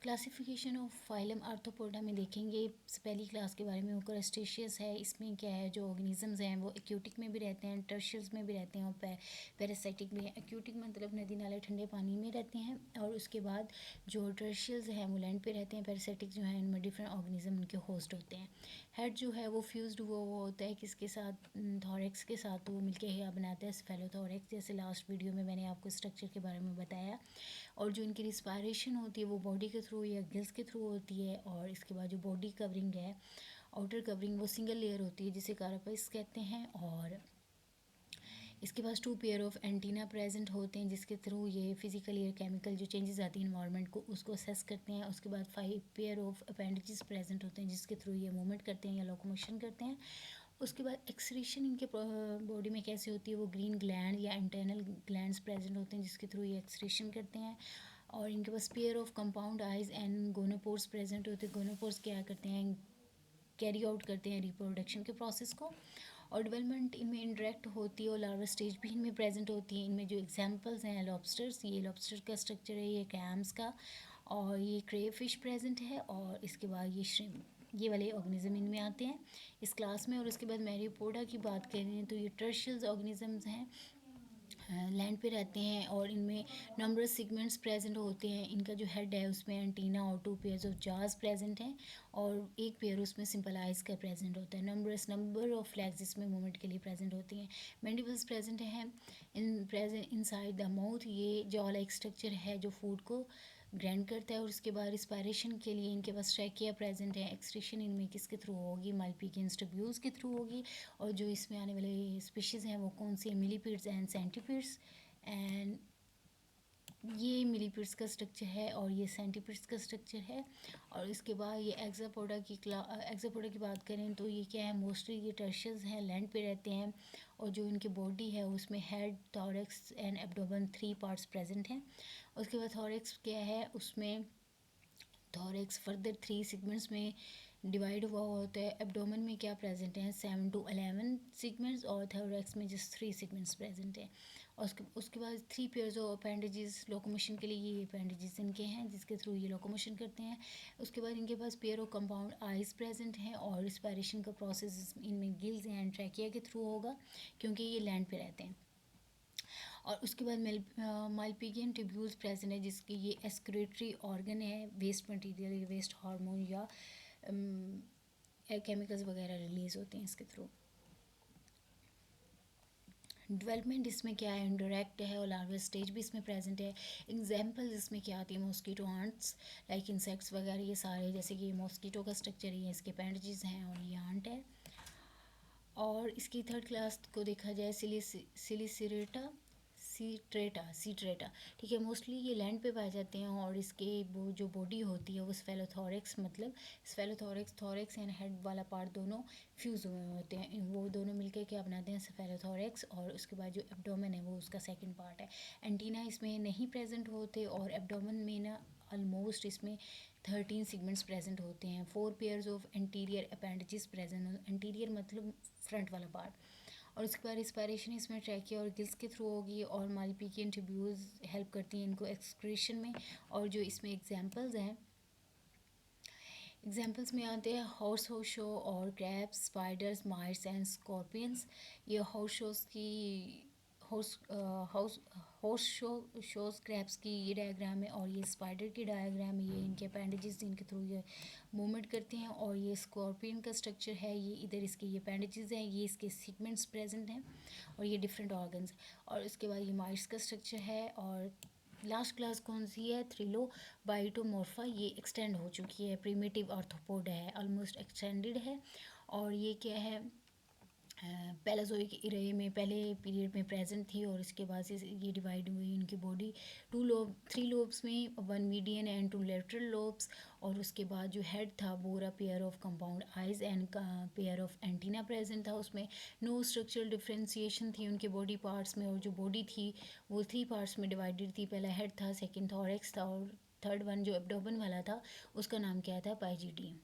Classification of phylum arthropoda में देखेंगे पहली क्लास के बारे में। वो क्रस्टेशियस है। इसमें क्या है, जो ऑर्गेनिजम्स हैं वो एक्यूटिक में भी रहते हैं, टर्शियस में भी रहते हैं और पैरासाइटिक भी हैं। एक्यूटिक मतलब नदी नाले ठंडे पानी में रहते हैं, और उसके बाद जो टर्शियस हैं वो लैंड पे रहते हैं। पैरासाइटिक जो हैं उनमें डिफरेंट ऑर्गेनिज्म उनके होस्ट होते हैं। हेड जो है वो फ्यूज्ड वो होता है किसके साथ, थॉरेक्स के साथ, तो वो मिलके क्या बनाता है, स्फेलोथोरेक्स। जैसे लास्ट वीडियो में मैंने आपको स्ट्रक्चर के बारे में बताया। और जो इनकी रिस्पायरेशन होती है वो बॉडी के थ्रू या गिल्स के थ्रू होती है। और इसके बाद जो बॉडी कवरिंग है, आउटर कवरिंग, वो सिंगल लेयर होती है जिसे कारापाइस कहते हैं। और इसके पास 2 पेयर ऑफ एंटीना प्रेजेंट होते हैं जिसके थ्रू ये फिजिकल या केमिकल जो चेंजेस आती हैं इन्वायरमेंट को उसको असेस करते हैं। उसके बाद 5 पेयर ऑफ अपेंडिजेस प्रेजेंट होते हैं जिसके थ्रू ये मूवमेंट करते हैं या लोकोमोशन करते हैं। उसके बाद एक्सक्रीशन इनके बॉडी में कैसे होती है, वो ग्रीन ग्लैंड या इंटरनल ग्लैंड्स प्रेजेंट होते हैं जिसके थ्रू ये एक्सक्रीशन करते हैं। और इनके पास pair of compound eyes and gonopores present होते हैं। गोनोपोर्स क्या करते हैं, कैरी आउट करते हैं रिप्रोडक्शन के प्रोसेस को। और डेवलपमेंट इनमें इंटरेक्ट होती है और लार्वा स्टेज भी इनमें प्रेजेंट होती है। इनमें जो एग्जांपल्स हैं लॉबस्टर्स, ये लॉबस्टर का स्ट्रक्चर है, ये कैम्स का, और ये क्रे फिश प्रेजेंट है। और इसके बाद ये श्रिम्प, ये वाले ऑर्गेनिज्म इनमें आते हैं इस क्लास में। और उसके बाद मैरीपोडा की बात करें तो ये टर्शियल ऑर्गेनिजम्स हैं, लैंड पे रहते हैं और इनमें नंबर सेगमेंट्स प्रेजेंट होते हैं। इनका जो हेड है उसमें एंटीना और 2 पेयर्स ऑफ जार्स प्रेजेंट हैं और एक पेयर उसमें सिंपल आइज का प्रेजेंट होता है। नंबर ऑफ फ्लैग्स इसमें मूवमेंट के लिए प्रेजेंट होती हैं। मैंडिबल्स प्रेजेंट हैं प्रेजेंट इनसाइड द माउथ। ये जॉ लाइक स्ट्रक्चर है जो फूड को ग्रैंड करता है। और उसके बाद रिस्पायरेशन के लिए इनके पास ट्रैकिया प्रेजेंट है। एक्सक्रीशन इनमें किसके थ्रू होगी, मालपीजियंस ट्यूब्यूल्स के थ्रू होगी। और जो इसमें आने वाले स्पीशीज़ हैं वो कौन सी है, मिलीपीड्स एंड सेंटीपीड्स। एंड ये मिलीपीड्स का स्ट्रक्चर है और ये सेंटीपीड्स का स्ट्रक्चर है। और इसके बाद ये एक्सापोडा की बात करें तो ये क्या है, मोस्टली ये टर्शियस हैं, लैंड पे रहते हैं। और जो इनकी बॉडी है उसमें head, thorax and abdomen 3 parts present हैं। उसके बाद थॉरेक्स क्या है, उसमें थॉरेक्स फर्दर 3 सेगमेंट्स में डिवाइड हुआ होता है। एब्डोमेन में क्या प्रेजेंट हैं, 7 to 11 सेगमेंट्स, और थोरेक्स में जस्ट 3 सेगमेंट्स प्रेजेंट हैं। और उसके बाद 3 पेयर्स ऑफ अपेंडेजेस लोकोमोशन के लिए, ये अपेंडेजेस इनके हैं जिसके थ्रू ये लोकोमोशन करते हैं। उसके बाद इनके पास pair of compound eyes present हैं और रिस्पायरेशन का प्रोसेस इनमें गिल्स एंड ट्रैकिया के थ्रू होगा क्योंकि ये लैंड पे रहते हैं। और उसके बाद मालपीजियन ट्यूब्यूल्स प्रेजेंट है जिसकी ये एक्सक्रीटरी ऑर्गन है, वेस्ट मटेरियल, वेस्ट हार्मोन या केमिकल्स वगैरह रिलीज होते हैं इसके थ्रू। डेवलपमेंट इसमें क्या है, इंडायरेक्ट है और लार्वा स्टेज भी इसमें प्रेजेंट है। एग्जांपल इसमें क्या आती है, मॉस्कीटो आंट्स लाइक इंसेक्ट्स वगैरह, ये सारे, जैसे कि मॉस्कीटो का स्ट्रक्चर ही है, इसके अपेंडेजेस हैं और ये आंट है। और इसकी थर्ड क्लास को देखा जाए सिलिसिरेटा सीट्रेटा, ठीक है। मोस्टली ये लैंड पे पाए जाते हैं और इसके वो जो बॉडी होती है वो स्फेलोथोरेक्स, मतलब स्फेलोथोरेक्स, थोरेक्स एंड हेड वाला पार्ट दोनों फ्यूज हुए होते हैं। वो दोनों मिलकर क्या बनाते हैं, स्फेलोथोरेक्स। और उसके बाद जो एब्डोमेन है वो उसका सेकंड पार्ट है। एंटीना इसमें नहीं प्रेजेंट होते। और एब्डोमेन में ना ऑलमोस्ट इसमें 13 सेगमेंट्स प्रेजेंट होते हैं। 4 pairs of anterior appendages present, anterior मतलब फ्रंट वाला पार्ट। और उसके बाद रिस्पायरेशन इसमें ट्रैकिया और गिल्स के थ्रू होगी और मालपीजियन ट्यूब्यूल्स हेल्प करती हैं इनको एक्सक्रीशन में। और जो इसमें एग्जांपल्स हैं, एग्जांपल्स में आते हैं हॉर्स शो और crabs, spiders, mites and scorpions. ये हॉर्स शोज क्रैब्स की ये डायग्राम है और ये स्पाइडर की डायग्राम है। ये इनके अपेंडेजेस जिनके थ्रू ये मूवमेंट करते हैं। और ये स्कॉर्पियन का स्ट्रक्चर है, ये इधर इसके ये अपेंडेजेस हैं, ये इसके सीगमेंट्स प्रेजेंट हैं और ये डिफरेंट ऑर्गन्स। और इसके बाद ये माइट्स का स्ट्रक्चर है। और लास्ट क्लास कौन सी है, थ्रिलोबाइटोमोर्फा, ये एक्सटेंड हो चुकी है, प्रिमिटिव आर्थ्रोपोड है, ऑलमोस्ट एक्सटेंडेड है। और ये क्या है, पैलाजोइक इरे में पहले पीरियड में प्रेजेंट थी और इसके बाद से ये डिवाइड हुई इनकी बॉडी 3 लोब्स में, 1 मीडियन एंड 2 लेटरल लोब्स। और उसके बाद जो हेड था बोरा pair of compound eyes and pair of antenna present था। उसमें नो स्ट्रक्चरल डिफ्रेंसिएशन थी उनके बॉडी पार्ट्स में। और जो बॉडी थी वो 3 पार्ट्स में डिवाइडेड थी, पहला हेड था, सेकेंड थॉरेक्स था और थर्ड वन जो एब्डोमेन वाला था उसका नाम क्या था, पाइजिडियम।